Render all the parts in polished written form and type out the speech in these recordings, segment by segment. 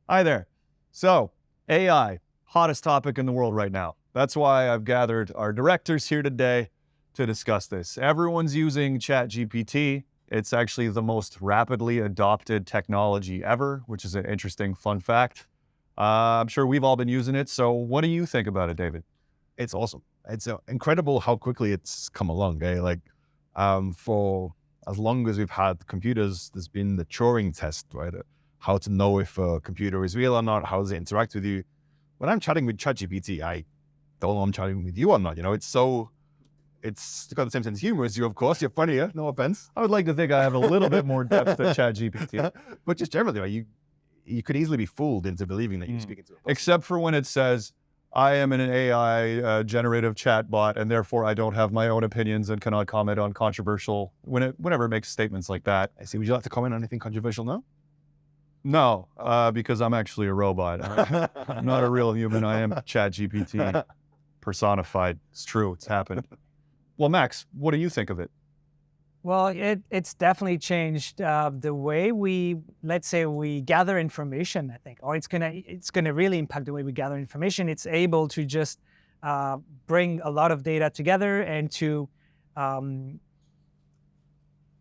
Hi there. So, AI, hottest topic in the world right now. That's why I've gathered our directors here today to discuss this. Everyone's using ChatGPT. It's actually the most rapidly adopted technology ever, which is an interesting fun fact. I'm sure we've all been using it. So, what do you think about it, David? It's awesome. It's incredible how quickly it's come along. For as long as we've had computers, there's been the Turing test, right? How to know if a computer is real or not. How does it interact with you? When I'm chatting with ChatGPT, I don't know I'm chatting with you or not. It's got the same sense of humor as you, of course. You're funnier, no offense. I would like to think I have a little bit more depth than ChatGPT. But just generally, you could easily be fooled into believing that you're speaking to a person. Except for when it says, I am an AI generative chatbot, and therefore I don't have my own opinions and cannot comment on controversial, whenever it makes statements like that. I see. Would you like to comment on anything controversial now? No, because I'm actually a robot. I'm not a real human. I am ChatGPT personified. It's true. It's happened. Well, Max, what do you think of it? Well, it's definitely changed the way let's say we gather information, I think, or it's gonna really impact the way we gather information. It's able to just bring a lot of data together and to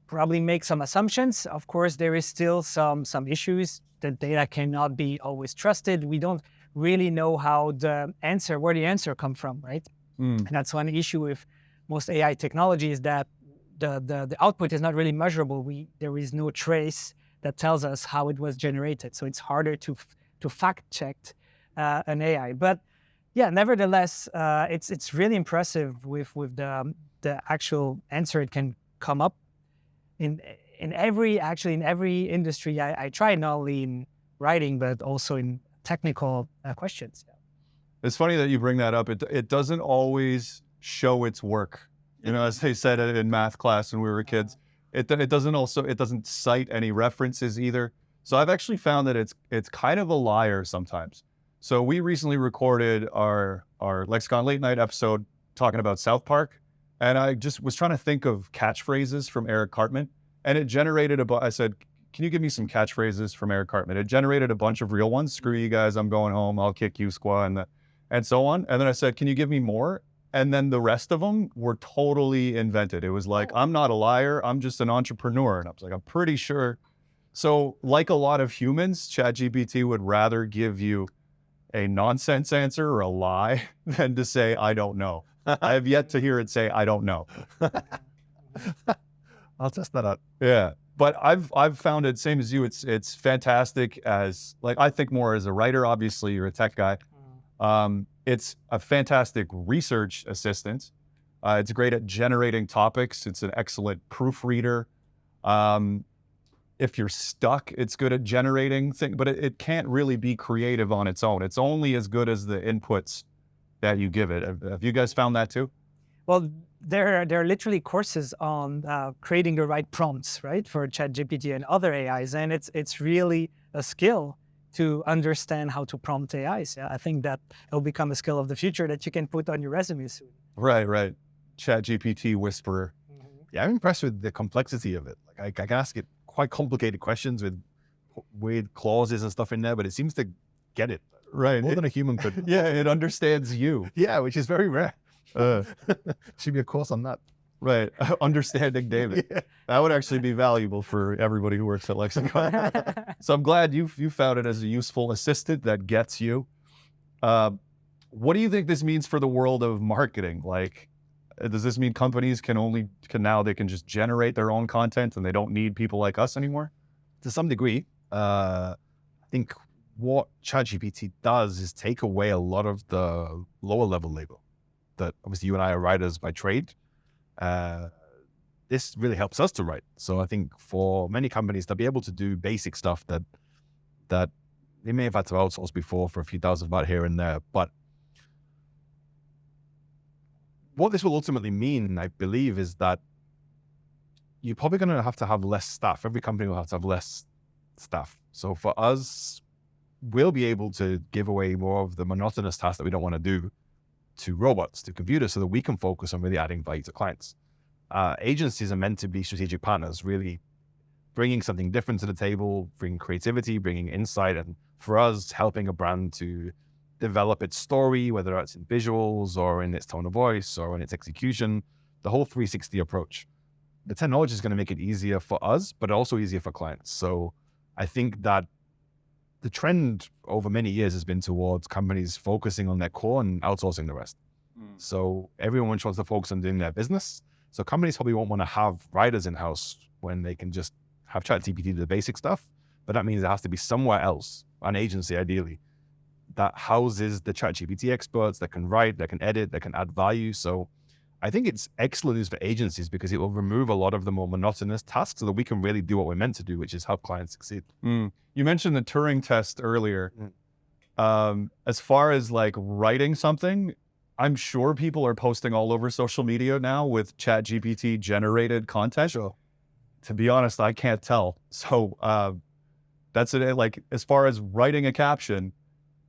probably make some assumptions. Of course, there is still some issues. The data cannot be always trusted. We don't really know where the answer come from, right? And that's one issue with most AI technology is that the output is not really measurable. There is no trace that tells us how it was generated. So it's harder to fact check an AI. But yeah, nevertheless, it's really impressive with the actual answer it can come up in every industry. I try not only in writing but also in technical questions. It's funny that you bring that up. It doesn't always show its work. As they said in math class when we were kids, it doesn't cite any references either. So I've actually found that it's kind of a liar sometimes. So we recently recorded our Lexicon late night episode talking about South Park, and I just was trying to think of catchphrases from Eric Cartman, and it generated I said, can you give me some catchphrases from Eric Cartman? It generated a bunch of real ones. Screw you guys, I'm going home, I'll kick you, squaw, and so on. And then I said, can you give me more? And then the rest of them were totally invented. It was like, I'm not a liar, I'm just an entrepreneur. And I was like, I'm pretty sure. So like a lot of humans, ChatGPT would rather give you a nonsense answer or a lie than to say, I don't know. I have yet to hear it say, I don't know. I'll test that out. Yeah. But I've found it, same as you, it's fantastic as, like, I think more as a writer. Obviously, you're a tech guy. It's a fantastic research assistant. It's great at generating topics. It's an excellent proofreader. If you're stuck, it's good at generating things, but it can't really be creative on its own. It's only as good as the inputs that you give it. Have you guys found that too? Well, there are literally courses on creating the right prompts, right, for ChatGPT and other AIs, and it's really a skill to understand how to prompt AIs. Yeah, I think that it'll become a skill of the future that you can put on your resume soon. Right. ChatGPT whisperer. Yeah, I'm impressed with the complexity of it. Like I can ask it quite complicated questions with weird clauses and stuff in there, but it seems to get it Right. more than a human could. Yeah, it understands you. Yeah, which is very rare. Should be a course on that. Right. Understanding David. Yeah. That would actually be valuable for everybody who works at Lexicon. So I'm glad you found it as a useful assistant that gets you. What do you think this means for the world of marketing? Like, does this mean companies can just generate their own content and they don't need people like us anymore? To some degree, I think what ChatGPT does is take away a lot of the lower level labor that obviously you and I are writers by trade. This really helps us to write. So I think for many companies, they'll be able to do basic stuff that they may have had to outsource before for a few $1,000 here and there. But what this will ultimately mean, I believe, is that you're probably going to have less staff. Every company will have to have less staff. So for us, we'll be able to give away more of the monotonous tasks that we don't want to do to robots, to computers, so that we can focus on really adding value to clients. Agencies are meant to be strategic partners, really bringing something different to the table, bringing creativity, bringing insight, and for us, helping a brand to develop its story, whether it's in visuals or in its tone of voice or in its execution, the whole 360 approach. The technology is going to make it easier for us, but also easier for clients. So I think that the trend over many years has been towards companies focusing on their core and outsourcing the rest. So everyone wants to focus on doing their business. So companies probably won't want to have writers in-house when they can just have ChatGPT do the basic stuff. But that means it has to be somewhere else, an agency ideally, that houses the ChatGPT experts that can write, that can edit, that can add value. So I think it's excellent news for agencies because it will remove a lot of the more monotonous tasks so that we can really do what we're meant to do, which is help clients succeed. You mentioned the Turing test earlier. As far as like writing something, I'm sure people are posting all over social media now with ChatGPT generated content. Sure. To be honest, I can't tell. So that's it. Like as far as writing a caption,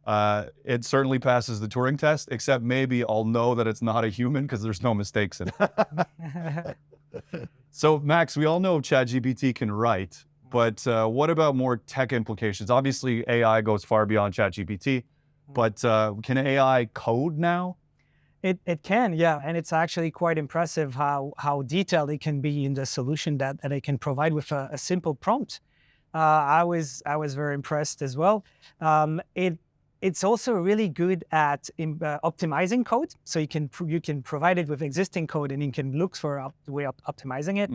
it certainly passes the Turing test, except maybe I'll know that it's not a human because there's no mistakes in it. So Max, we all know ChatGPT can write, but what about more tech implications? Obviously, AI goes far beyond ChatGPT, but can AI code now? It can, yeah, and it's actually quite impressive how detailed it can be in the solution that it can provide with a simple prompt. I was very impressed as well. It's also really good at optimizing code, so you can provide it with existing code, and you can look for the way of optimizing it.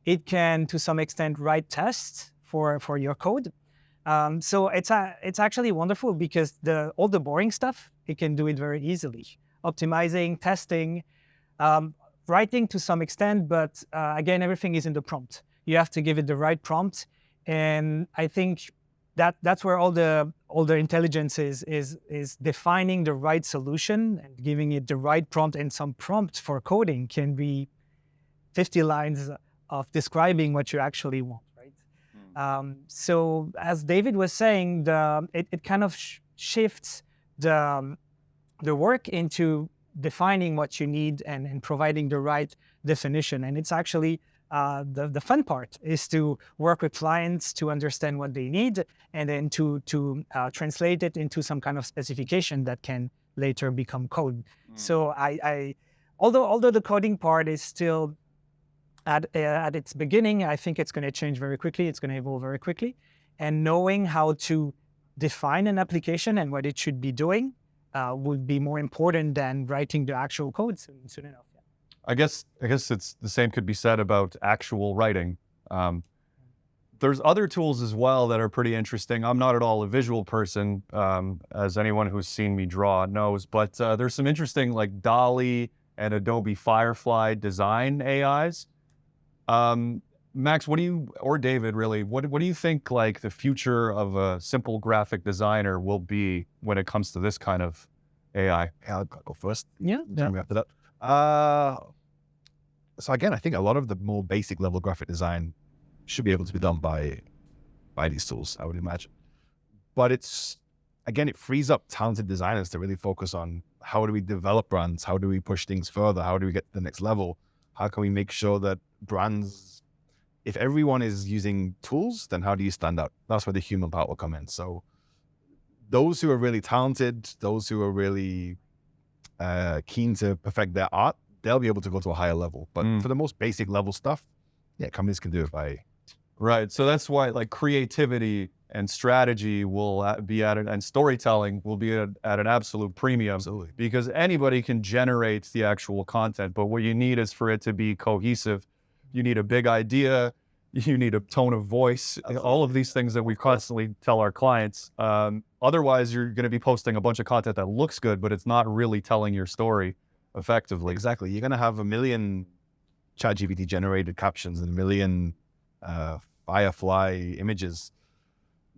It can, to some extent, write tests for your code. So it's actually wonderful because all the boring stuff, it can do it very easily. Optimizing, testing, writing to some extent, but again, everything is in the prompt. You have to give it the right prompt, and I think that's where all the intelligence is defining the right solution and giving it the right prompt. And some prompt for coding can be 50 lines of describing what you actually want, right? So as David was saying, it kind of shifts the work into defining what you need and providing the right definition. And it's actually the fun part is to work with clients to understand what they need and then to translate it into some kind of specification that can later become code. So although the coding part is still at its beginning, I think it's going to change very quickly. It's going to evolve very quickly. And knowing how to define an application and what it should be doing would be more important than writing the actual code soon enough. Yeah. I guess it's the same could be said about actual writing. There's other tools as well that are pretty interesting. I'm not at all a visual person, as anyone who's seen me draw knows, but there's some interesting like DALL-E and Adobe Firefly design AIs. Max, or David really, what do you think like the future of a simple graphic designer will be when it comes to this kind of AI? I'll go first. Yeah. After that. So again, I think a lot of the more basic level graphic design should be able to be done by these tools, I would imagine. But it frees up talented designers to really focus on how do we develop brands? How do we push things further? How do we get to the next level? How can we make sure that brands, if everyone is using tools, then how do you stand out? That's where the human part will come in. So those who are really talented, those who are really keen to perfect their art, they'll be able to go to a higher level. But for the most basic level stuff, companies can do it by... Right. So that's why like creativity and strategy will be at and storytelling will be at an absolute premium. Absolutely. Because anybody can generate the actual content, but what you need is for it to be cohesive. You need a big idea. You need a tone of voice. Absolutely. All of these things that we constantly tell our clients. Otherwise, you're going to be posting a bunch of content that looks good, but it's not really telling your story effectively. Exactly. You're going to have 1 million ChatGPT generated captions and 1 million Firefly images.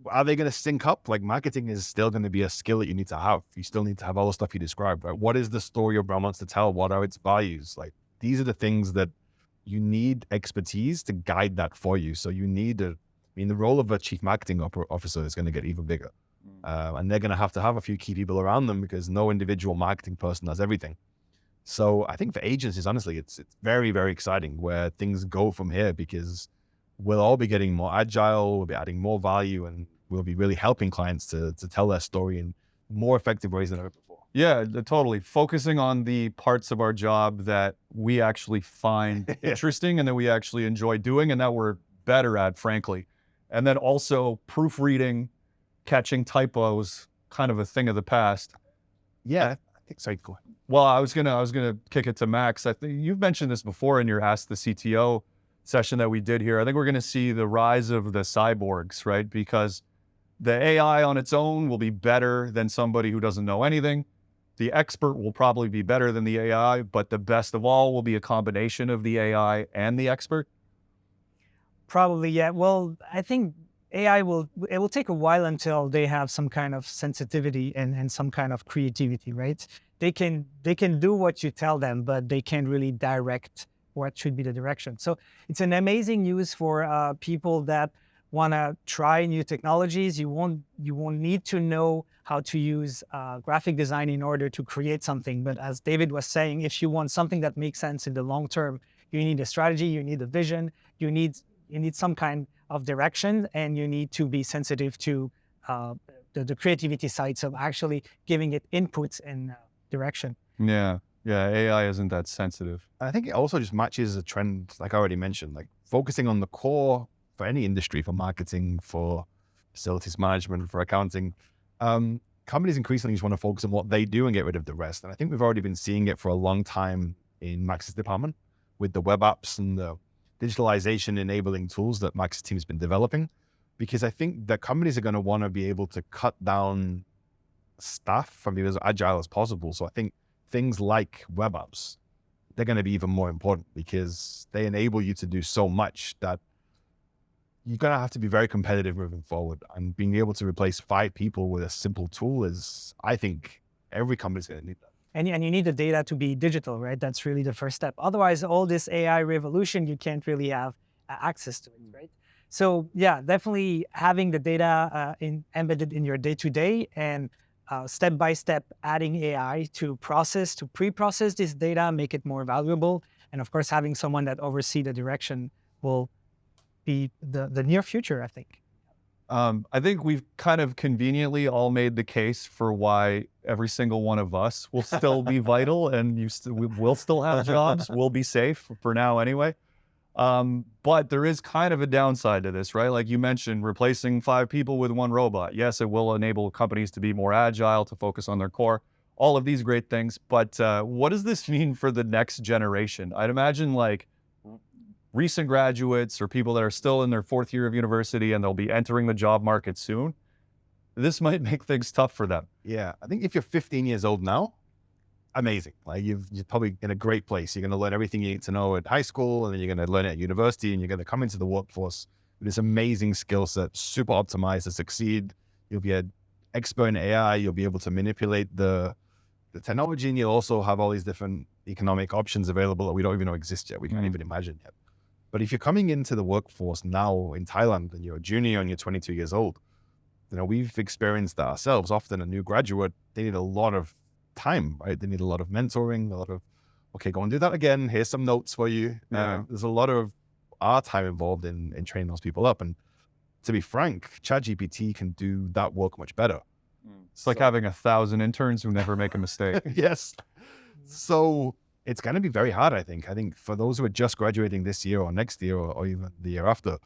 Are they going to sync up? Like marketing is still going to be a skill that you need to have. You still need to have all the stuff you described, right? What is the story your brand wants to tell? What are its values? Like these are the things that you need expertise to guide that for you. So you need the role of a chief marketing officer is going to get even bigger. And they're going to have a few key people around them because no individual marketing person has everything. So I think for agencies, honestly, it's very, very exciting where things go from here because we'll all be getting more agile, we'll be adding more value, and we'll be really helping clients to tell their story in more effective ways than ever before. Yeah, totally. Focusing on the parts of our job that we actually find interesting and that we actually enjoy doing and that we're better at, frankly. And then also proofreading, catching typos, kind of a thing of the past. Yeah, I think so. Go ahead. Well, I was gonna kick it to Max. I think you've mentioned this before in your Ask the CTO session that we did here. I think we're gonna see the rise of the cyborgs, right? Because the AI on its own will be better than somebody who doesn't know anything. The expert will probably be better than the AI, but the best of all will be a combination of the AI and the expert. Probably, yeah. Well, I think it will take a while until they have some kind of sensitivity and some kind of creativity, right? They can do what you tell them, but they can't really direct what should be the direction. So it's an amazing news for people that want to try new technologies. You won't need to know how to use graphic design in order to create something. But as David was saying, if you want something that makes sense in the long term, you need a strategy, you need a vision, you need some kind of direction, and you need to be sensitive to the creativity side, so actually giving it inputs and direction. Yeah, AI isn't that sensitive. I think it also just matches a trend, like I already mentioned, like focusing on the core for any industry, for marketing, for facilities management, for accounting. Companies increasingly just want to focus on what they do and get rid of the rest. And I think we've already been seeing it for a long time in Max's department with the web apps and the digitalization enabling tools that Max's team has been developing, because I think that companies are going to want to be able to cut down staff and be as agile as possible. So I think things like web apps, they're going to be even more important because they enable you to do so much that you're going to have to be very competitive moving forward. And being able to replace 5 people with a simple tool is, I think, every company's going to need that. And you need the data to be digital, right? That's really the first step. Otherwise, all this AI revolution, you can't really have access to it, right? So yeah, definitely having the data embedded in your day-to-day and step by step adding AI to pre-process this data, make it more valuable. And of course, having someone that oversees the direction will be the near future, I think. I think we've kind of conveniently all made the case for why every single one of us will still be vital, and we will still have jobs. We'll be safe for now anyway. But there is kind of a downside to this, right? Like you mentioned, replacing 5 people with 1 robot. Yes, it will enable companies to be more agile, to focus on their core, all of these great things. But what does this mean for the next generation? I'd imagine like recent graduates or people that are still in their 4th year of university and they'll be entering the job market soon. This might make things tough for them. Yeah, I think if you're 15 years old now, amazing. Like you're probably in a great place. You're going to learn everything you need to know at high school, and then you're going to learn it at university, and you're going to come into the workforce with this amazing skill set, super optimized to succeed. You'll be an expert in AI. You'll be able to manipulate the technology, and you'll also have all these different economic options available that we don't even know exist yet. We can't even imagine yet. But if you're coming into the workforce now in Thailand and you're a junior and you're 22 years old, we've experienced that ourselves. Often a new graduate, they need a lot of time, right? They need a lot of mentoring, a lot of, okay, go and do that again. Here's some notes for you. There's a lot of our time involved in training those people up. And to be frank, ChatGPT can do that work much better. It's like having 1,000 interns who never make a mistake. Yes. So it's going to be very hard, I think. I think for those who are just graduating this year or next year or even the year after,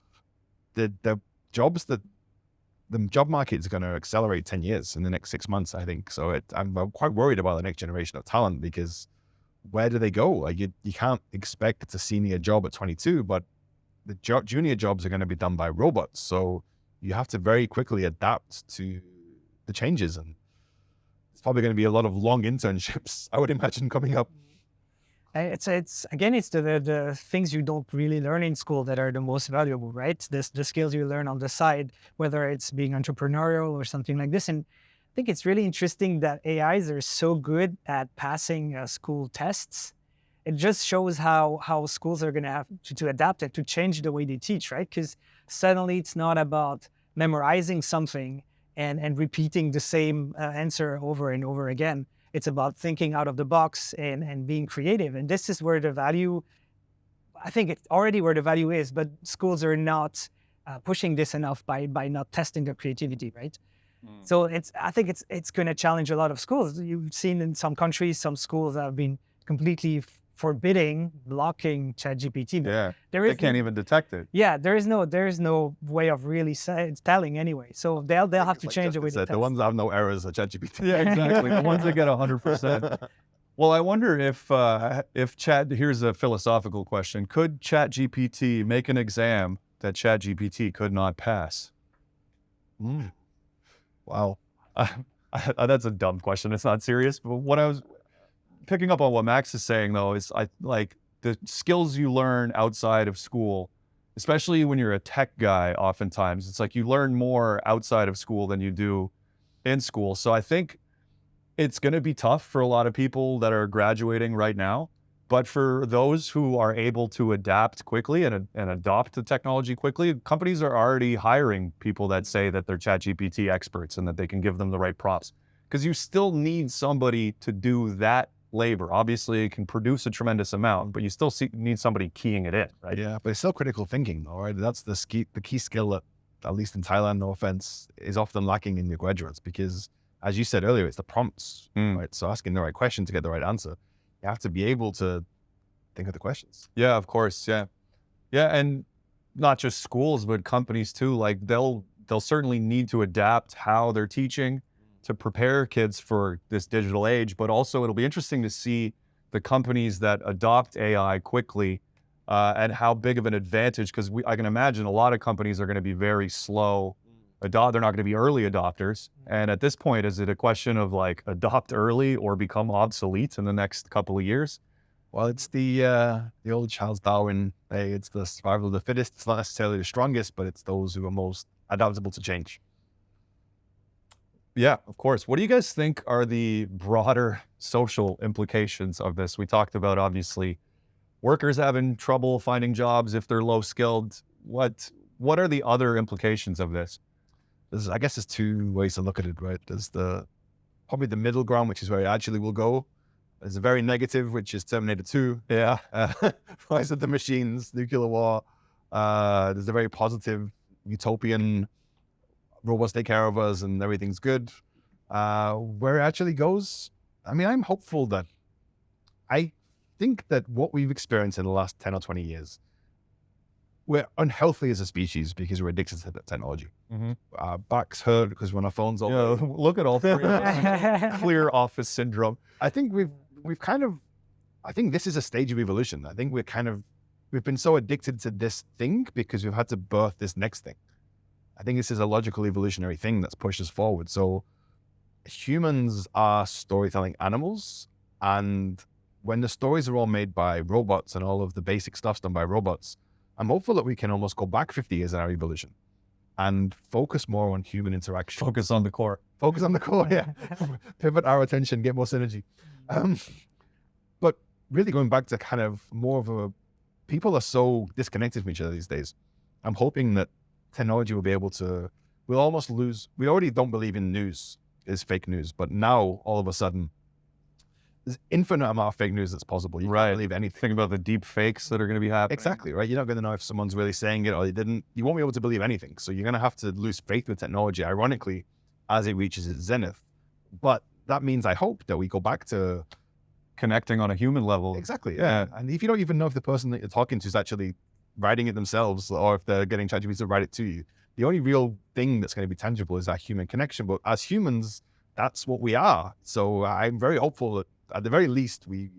the job market is going to accelerate 10 years in the next 6 months, I think. So I'm quite worried about the next generation of talent, because where do they go? Like you can't expect it's a senior job at 22, but the junior jobs are going to be done by robots. So you have to very quickly adapt to the changes. And it's probably going to be a lot of long internships, I would imagine, coming up. It's the things you don't really learn in school that are the most valuable, right? The skills you learn on the side, whether it's being entrepreneurial or something like this. And I think it's really interesting that AIs are so good at passing school tests. It just shows how schools are going to have to adapt it, to change the way they teach, right? Because suddenly it's not about memorizing something and repeating the same answer over and over again. It's about thinking out of the box and being creative. And this is where the value, I think it's already where the value is, but schools are not pushing this enough by not testing their creativity, right? So I think it's going to challenge a lot of schools. You've seen in some countries, some schools have been completely forbidding, blocking ChatGPT. Yeah, There they is can't even detect it. Yeah, there is no way of really telling anyway. So they'll have to change the way they test. The ones that have no errors are ChatGPT. Yeah, exactly. The ones that get 100%. Well, I wonder if here's a philosophical question. Could ChatGPT make an exam that ChatGPT could not pass? Wow. That's a dumb question. It's not serious. But what I was picking up on what Max is saying, though, is like the skills you learn outside of school, especially when you're a tech guy, oftentimes, it's like you learn more outside of school than you do in school. So I think it's going to be tough for a lot of people that are graduating right now. But for those who are able to adapt quickly and adopt the technology quickly, companies are already hiring people that say that they're ChatGPT experts and that they can give them the right prompts. Because you still need somebody to do that labor. Obviously, it can produce a tremendous amount, but you still need somebody keying it in, right? Yeah, but it's still critical thinking, though, right? That's the key skill that, at least in Thailand, no offense, is often lacking in your graduates because, as you said earlier, it's the prompts, right? So asking the right question to get the right answer. You have to be able to think of the questions. Yeah, of course. Yeah. Yeah. And not just schools, but companies too. Like they'll certainly need to adapt how they're teaching to prepare kids for this digital age. But also it'll be interesting to see the companies that adopt AI quickly and how big of an advantage, because I can imagine a lot of companies are going to be very slow. They're not going to be early adopters. And at this point, is it a question of like adopt early or become obsolete in the next couple of years? Well, it's the old Charles Darwin. It's the survival of the fittest. It's not necessarily the strongest, but it's those who are most adaptable to change. Yeah, of course. What do you guys think are the broader social implications of this? We talked about, obviously, workers having trouble finding jobs if they're low skilled. What are the other implications of this? I guess there's two ways to look at it, right? There's probably the middle ground, which is where it actually will go. There's a very negative, which is Terminator 2. Yeah. Rise of the Machines, nuclear war. There's a very positive, utopian, robots take care of us and everything's good. Where it actually goes, I mean, I'm hopeful that I think that what we've experienced in the last 10 or 20 years, we're unhealthy as a species because we're addicted to technology. Our backs hurt because when our phones all look at all three of us. Clear office syndrome. I think we've I think this is a stage of evolution. I think we've been so addicted to this thing because we've had to birth this next thing. I think this is a logical evolutionary thing that's pushed us forward. So humans are storytelling animals, and when the stories are all made by robots and all of the basic stuff's done by robots, I'm hopeful that we can almost go back 50 years in our evolution and focus more on human interaction. Focus on the core. Focus on the core, yeah. Pivot our attention, get more synergy. But really going back to kind of more of people are so disconnected from each other these days. I'm hoping that technology will be able to, we already don't believe in news is fake news, but now all of a sudden, there's infinite amount of fake news that's possible. You can't believe anything. Think about the deep fakes that are going to be happening. Exactly, right? You're not going to know if someone's really saying it or they didn't. You won't be able to believe anything. So you're going to have to lose faith with technology, ironically, as it reaches its zenith. But that means I hope that we go back to connecting on a human level. Exactly, yeah. And if you don't even know if the person that you're talking to is actually writing it themselves or if they're getting ChatGPT to write it to you, the only real thing that's going to be tangible is that human connection. But as humans, that's what we are. So I'm very hopeful that at the very least, we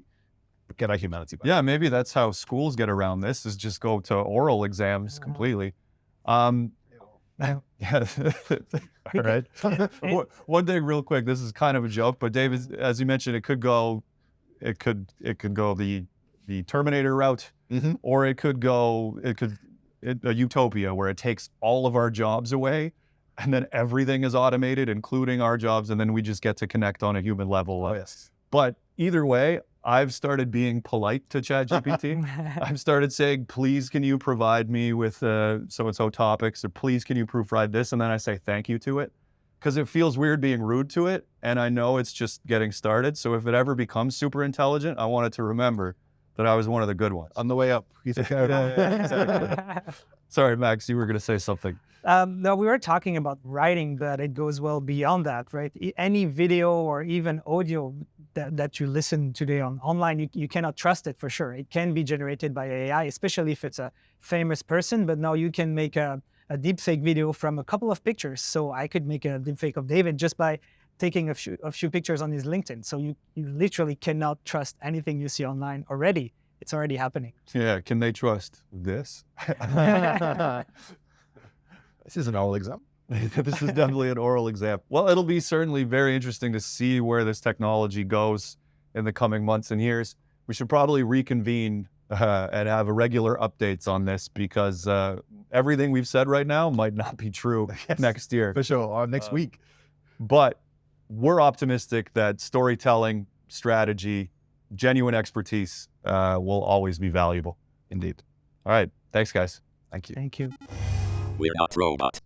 get our humanity back. Yeah, maybe that's how schools get around this, is just go to oral exams completely. Yeah. All right. One thing real quick, this is kind of a joke, but David, as you mentioned, it could go the Terminator route, or it could a utopia where it takes all of our jobs away and then everything is automated, including our jobs, and then we just get to connect on a human level. Oh, yes. But either way, I've started being polite to ChatGPT. I've started saying, please, can you provide me with so-and-so topics, or please, can you proofread this? And then I say thank you to it, because it feels weird being rude to it. And I know it's just getting started. So if it ever becomes super intelligent, I want it to remember that I was one of the good ones. On the way up. You took care of it. Exactly. Sorry, Max, you were going to say something. No, we were talking about writing, but it goes well beyond that, right? Any video or even audio that you listen today online, you cannot trust it for sure. It can be generated by AI, especially if it's a famous person, but now you can make a deepfake video from a couple of pictures. So I could make a deepfake of David just by taking a few pictures on his LinkedIn. So you literally cannot trust anything you see online already. It's already happening. Yeah, can they trust this? This is an oral exam. This is definitely an oral exam. Well, it'll be certainly very interesting to see where this technology goes in the coming months and years. We should probably reconvene and have regular updates on this, because everything we've said right now might not be true next year. For sure, or next week. But we're optimistic that storytelling, strategy, genuine expertise will always be valuable. Indeed. All right. Thanks, guys. Thank you. Thank you. We're not robot.